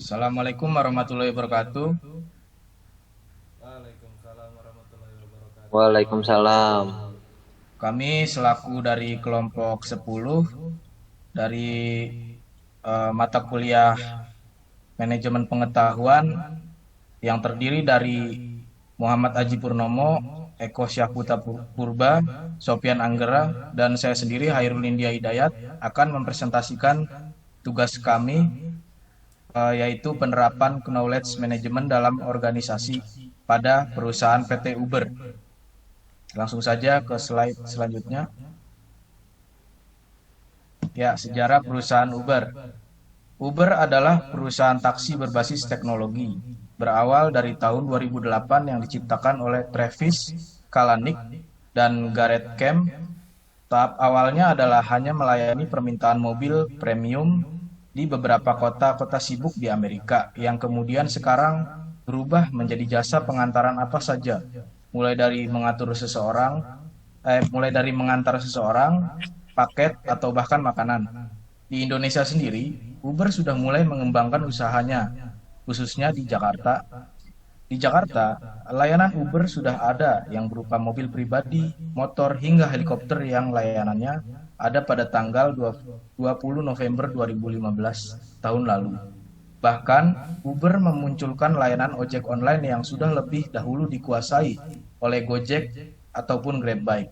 Assalamualaikum warahmatullahi wabarakatuh. Waalaikumsalam warahmatullahi wabarakatuh. Waalaikumsalam. Kami selaku dari kelompok 10 dari mata kuliah Manajemen Pengetahuan yang terdiri dari Muhammad Aji Purnomo, Eko Syahputra Purba, Sofian Anggera, dan saya sendiri Hairul India Hidayat akan mempresentasikan tugas kami yaitu penerapan knowledge management dalam organisasi pada perusahaan PT Uber. Langsung saja ke slide selanjutnya. Ya, sejarah perusahaan Uber. Uber adalah perusahaan taksi berbasis teknologi. Berawal dari tahun 2008 yang diciptakan oleh Travis Kalanick dan Gareth Kemp. Tahap awalnya adalah hanya melayani permintaan mobil premium di beberapa kota-kota sibuk di Amerika, yang kemudian sekarang berubah menjadi jasa pengantaran apa saja, mulai dari mengantar seseorang, paket, atau bahkan makanan. Di Indonesia sendiri, Uber sudah mulai mengembangkan usahanya, khususnya di Jakarta. Di Jakarta, layanan Uber sudah ada yang berupa mobil pribadi, motor, hingga helikopter yang layanannya ada pada tanggal 20 November 2015 tahun lalu. Bahkan, Uber memunculkan layanan ojek online yang sudah lebih dahulu dikuasai oleh Gojek ataupun Grabbike.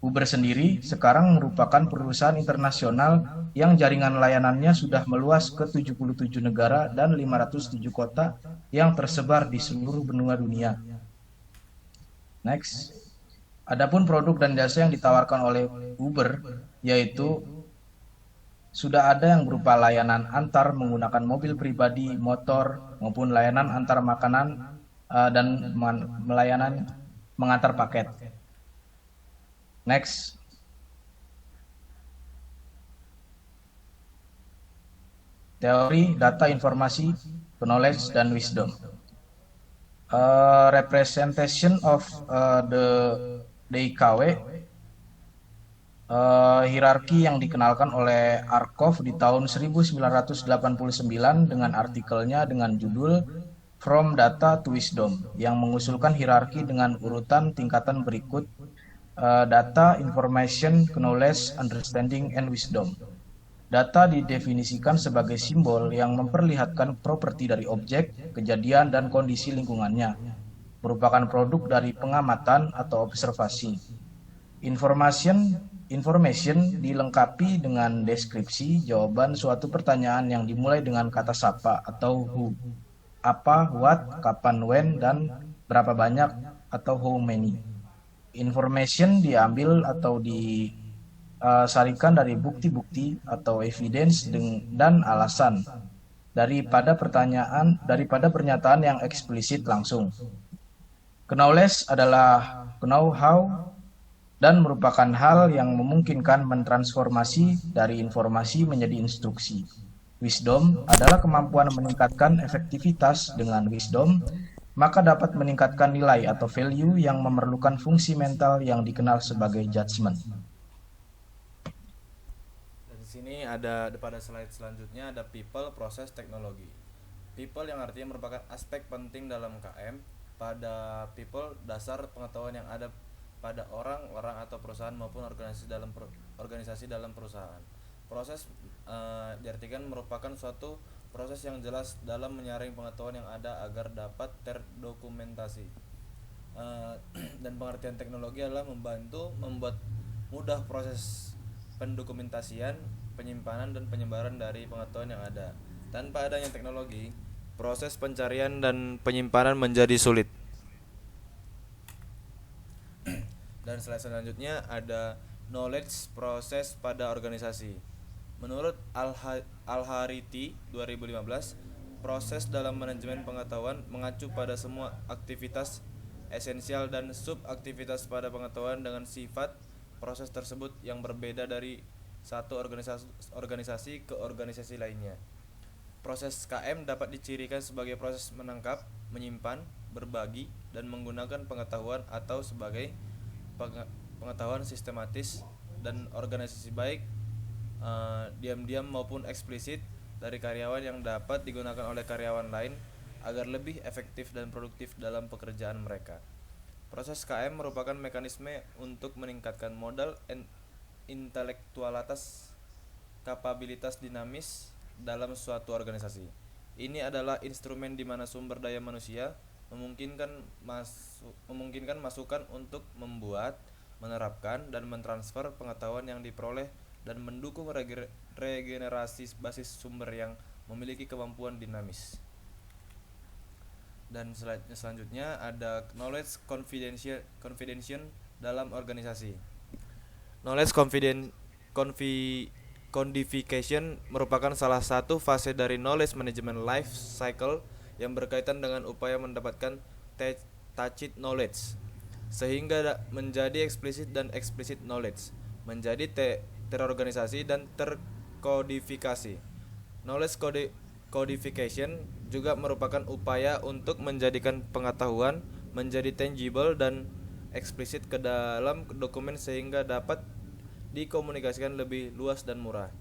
Uber sendiri sekarang merupakan perusahaan internasional yang jaringan layanannya sudah meluas ke 77 negara dan 507 kota yang tersebar di seluruh benua dunia. Next. Adapun produk dan jasa yang ditawarkan oleh Uber yaitu sudah ada yang berupa layanan antar menggunakan mobil pribadi, motor, maupun layanan antar makanan dan layanan mengantar paket. Next. Teori, data, informasi, knowledge, dan wisdom. Representation of the DIKW, hierarki yang dikenalkan oleh Arkoff di tahun 1989 dengan artikelnya dengan judul From Data to Wisdom, yang mengusulkan hierarki dengan urutan tingkatan berikut: data, information, knowledge, understanding, and wisdom. Data didefinisikan sebagai simbol yang memperlihatkan properti dari objek, kejadian, dan kondisi lingkungannya, merupakan produk dari pengamatan atau observasi. Information dilengkapi dengan deskripsi jawaban suatu pertanyaan yang dimulai dengan kata sapa atau who, apa, what, kapan, when, dan berapa banyak atau how many. Information diambil atau disarikan dari bukti-bukti atau evidence dan alasan daripada pernyataan yang eksplisit langsung. Knowledge adalah know-how dan merupakan hal yang memungkinkan mentransformasi dari informasi menjadi instruksi. Wisdom adalah kemampuan meningkatkan efektivitas. Dengan wisdom, maka dapat meningkatkan nilai atau value yang memerlukan fungsi mental yang dikenal sebagai judgment. Dan di sini ada pada slide selanjutnya ada people, proses, teknologi. People yang artinya merupakan aspek penting dalam KM. Pada people, dasar pengetahuan yang ada pada orang atau perusahaan maupun organisasi dalam perusahaan. Proses diartikan merupakan suatu proses yang jelas dalam menyaring pengetahuan yang ada agar dapat terdokumentasi. Dan pengertian teknologi adalah membantu membuat mudah proses pendokumentasian, penyimpanan, dan penyebaran dari pengetahuan yang ada. Tanpa adanya teknologi, proses pencarian dan penyimpanan menjadi sulit. Dan slide selanjutnya ada knowledge proses pada organisasi. Menurut Al-Hariti 2015, proses dalam manajemen pengetahuan mengacu pada semua aktivitas esensial dan subaktivitas pada pengetahuan dengan sifat proses tersebut yang berbeda dari satu organisasi ke organisasi lainnya. Proses KM dapat dicirikan sebagai proses menangkap, menyimpan, berbagi, dan menggunakan pengetahuan atau sebagai pengetahuan sistematis dan organisasi baik diam-diam maupun eksplisit dari karyawan yang dapat digunakan oleh karyawan lain agar lebih efektif dan produktif dalam pekerjaan mereka. Proses KM merupakan mekanisme untuk meningkatkan modal intelektualitas kapabilitas dinamis dalam suatu organisasi. Ini adalah instrumen di mana sumber daya manusia memungkinkan masukan untuk membuat, menerapkan, dan mentransfer pengetahuan yang diperoleh dan mendukung regenerasi basis sumber yang memiliki kemampuan dinamis. Dan selanjutnya ada knowledge confidentiation dalam organisasi. Knowledge codification merupakan salah satu fase dari knowledge management life cycle yang berkaitan dengan upaya mendapatkan tacit knowledge sehingga menjadi eksplisit dan explicit knowledge, menjadi terorganisasi dan terkodifikasi. Knowledge codification juga merupakan upaya untuk menjadikan pengetahuan menjadi tangible dan eksplisit ke dalam dokumen sehingga dapat dikomunikasikan lebih luas dan murah.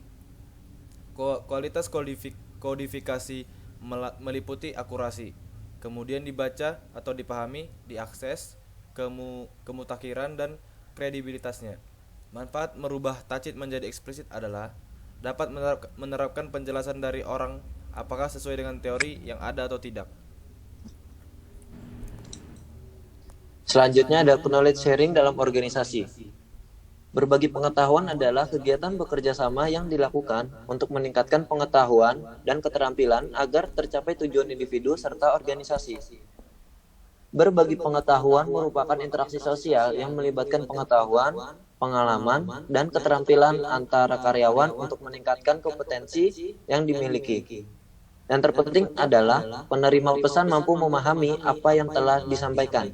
Kualitas kodifikasi meliputi akurasi, kemudian dibaca atau dipahami, diakses, kemutakhiran, dan kredibilitasnya. Manfaat merubah tacit menjadi eksplisit adalah dapat menerapkan penjelasan dari orang apakah sesuai dengan teori yang ada atau tidak. Selanjutnya ada knowledge sharing dalam organisasi. Berbagi pengetahuan adalah kegiatan bekerja sama yang dilakukan untuk meningkatkan pengetahuan dan keterampilan agar tercapai tujuan individu serta organisasi. Berbagi pengetahuan merupakan interaksi sosial yang melibatkan pengetahuan, pengalaman, dan keterampilan antara karyawan untuk meningkatkan kompetensi yang dimiliki. Yang terpenting adalah penerima pesan mampu memahami apa yang telah disampaikan.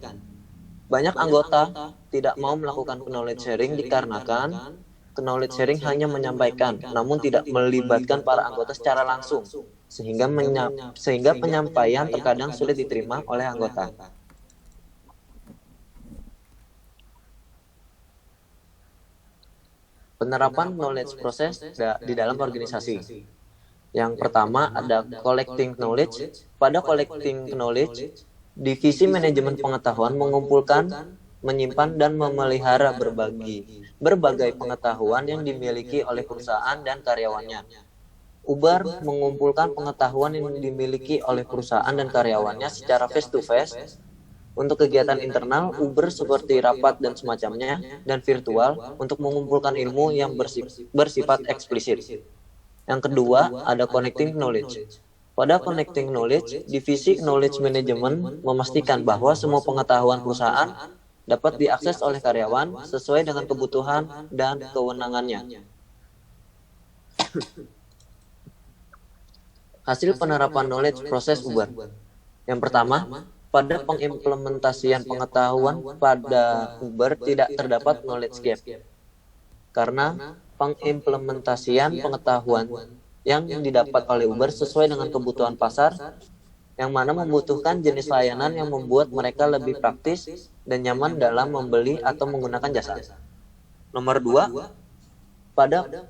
Banyak anggota tidak mau melakukan knowledge sharing dikarenakan knowledge sharing hanya menyampaikan, namun tidak melibatkan para anggota secara langsung, sehingga penyampaian terkadang sulit diterima oleh anggota. Penerapan knowledge process di dalam organisasi. Yang pertama ada collecting knowledge. Pada collecting knowledge, divisi manajemen pengetahuan mengumpulkan, menyimpan, dan memelihara berbagai pengetahuan yang dimiliki oleh perusahaan dan karyawannya. Uber mengumpulkan pengetahuan yang dimiliki oleh perusahaan dan karyawannya secara face-to-face. Untuk kegiatan internal, Uber seperti rapat dan semacamnya, dan virtual untuk mengumpulkan ilmu yang bersifat eksplisit. Yang kedua, ada connecting knowledge. Pada connecting knowledge, divisi knowledge management memastikan bahwa semua pengetahuan perusahaan dapat diakses oleh karyawan sesuai dengan kebutuhan dan kewenangannya. Hasil penerapan knowledge proses Uber. Yang pertama, pada pengimplementasian pengetahuan pada Uber tidak terdapat knowledge gap. Karena pengimplementasian pengetahuan yang didapat oleh Uber sesuai dengan kebutuhan pasar, yang mana membutuhkan jenis layanan yang membuat mereka lebih praktis dan nyaman dalam membeli atau menggunakan jasa. Nomor 2, pada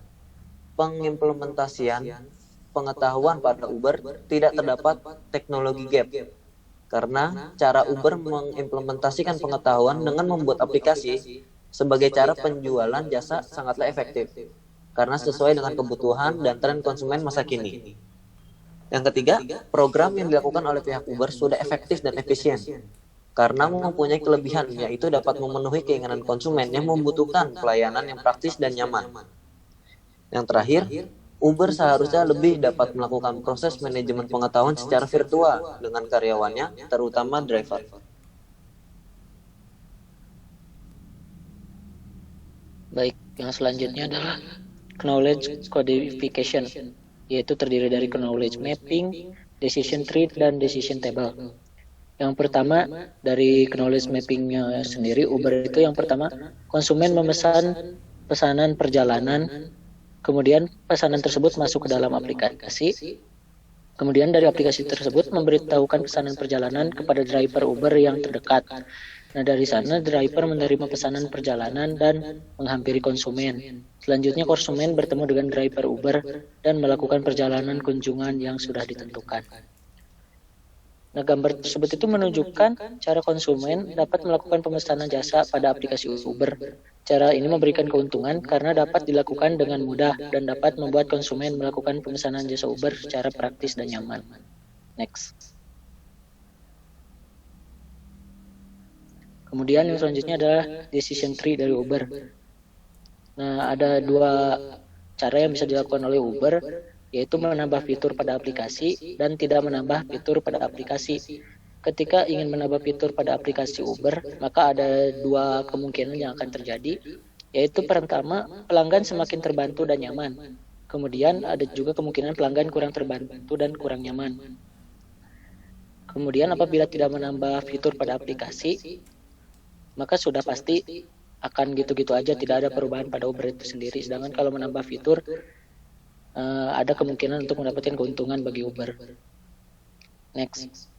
pengimplementasian pengetahuan pada Uber tidak terdapat teknologi gap, karena cara Uber mengimplementasikan pengetahuan dengan membuat aplikasi sebagai cara penjualan jasa sangatlah efektif, karena sesuai dengan kebutuhan dan tren konsumen masa kini. Yang ketiga, program yang dilakukan oleh pihak Uber sudah efektif dan efisien, karena mempunyai kelebihan, yaitu dapat memenuhi keinginan konsumen yang membutuhkan pelayanan yang praktis dan nyaman. Yang terakhir, Uber seharusnya lebih dapat melakukan proses manajemen pengetahuan secara virtual dengan karyawannya, terutama driver. Baik, yang selanjutnya adalah knowledge codification, yaitu terdiri dari knowledge mapping, decision tree, dan decision table. Yang pertama, dari knowledge mappingnya sendiri, Uber itu yang pertama, konsumen memesan pesanan perjalanan, kemudian pesanan tersebut masuk ke dalam aplikasi, kemudian dari aplikasi tersebut memberitahukan pesanan perjalanan kepada driver Uber yang terdekat. Nah, dari sana driver menerima pesanan perjalanan dan menghampiri konsumen. Selanjutnya konsumen bertemu dengan driver Uber dan melakukan perjalanan kunjungan yang sudah ditentukan. Nah, gambar tersebut itu menunjukkan cara konsumen dapat melakukan pemesanan jasa pada aplikasi Uber. Cara ini memberikan keuntungan karena dapat dilakukan dengan mudah dan dapat membuat konsumen melakukan pemesanan jasa Uber secara praktis dan nyaman. Next. Kemudian yang selanjutnya adalah decision tree dari Uber. Nah, ada dua cara yang bisa dilakukan oleh Uber, yaitu menambah fitur pada aplikasi dan tidak menambah fitur pada aplikasi. Ketika ingin menambah fitur pada aplikasi Uber, maka ada dua kemungkinan yang akan terjadi, yaitu pertama, pelanggan semakin terbantu dan nyaman. Kemudian ada juga kemungkinan pelanggan kurang terbantu dan kurang nyaman. Kemudian apabila tidak menambah fitur pada aplikasi, maka sudah pasti akan gitu-gitu aja, tidak ada perubahan pada Uber itu sendiri. Sedangkan kalau menambah fitur, ada kemungkinan untuk mendapatkan keuntungan bagi Uber. Next.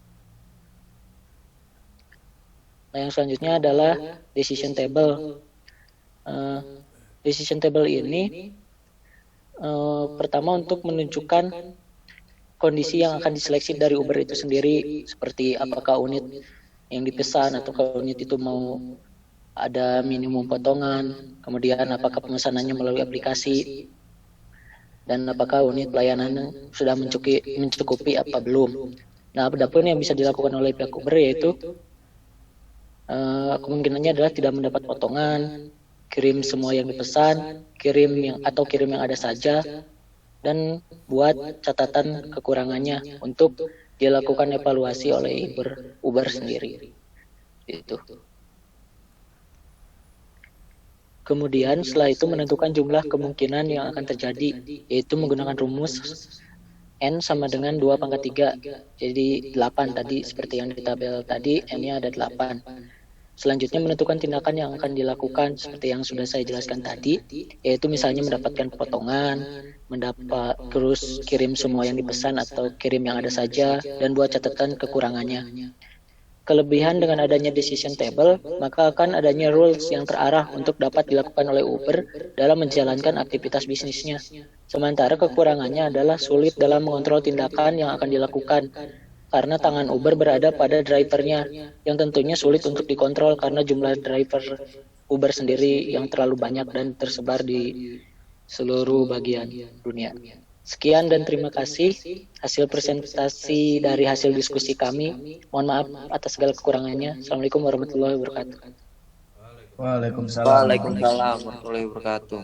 Nah, yang selanjutnya adalah decision table. Decision table ini pertama untuk menunjukkan kondisi yang akan diseleksi dari Uber itu sendiri, seperti apakah unit yang dipesan atau kalau unit itu mau ada minimum potongan, kemudian apakah pemesanannya melalui aplikasi, dan apakah unit pelayanan sudah mencukupi apa belum. Nah, adapun yang bisa dilakukan oleh pihak Uber yaitu kemungkinannya adalah tidak mendapat potongan, kirim semua yang dipesan, kirim yang ada saja, dan buat catatan kekurangannya untuk dilakukan evaluasi oleh Uber sendiri. Itu. Kemudian setelah itu menentukan jumlah kemungkinan yang akan terjadi, yaitu menggunakan rumus N sama dengan 2/3. Jadi 8 tadi, seperti yang di tabel tadi, N-nya ada 8. Selanjutnya menentukan tindakan yang akan dilakukan seperti yang sudah saya jelaskan tadi, yaitu misalnya mendapatkan potongan, terus kirim semua yang dipesan atau kirim yang ada saja, dan buat catatan kekurangannya. Kelebihan dengan adanya decision table, maka akan adanya rules yang terarah untuk dapat dilakukan oleh Uber dalam menjalankan aktivitas bisnisnya. Sementara kekurangannya adalah sulit dalam mengontrol tindakan yang akan dilakukan, karena tangan Uber berada pada drivernya, yang tentunya sulit untuk dikontrol karena jumlah driver Uber sendiri yang terlalu banyak dan tersebar di seluruh bagian dunia. Sekian dan terima kasih hasil presentasi dari hasil diskusi kami. Mohon maaf atas segala kekurangannya. Assalamualaikum warahmatullahi wabarakatuh. Waalaikumsalam. Waalaikumsalam warahmatullahi wabarakatuh.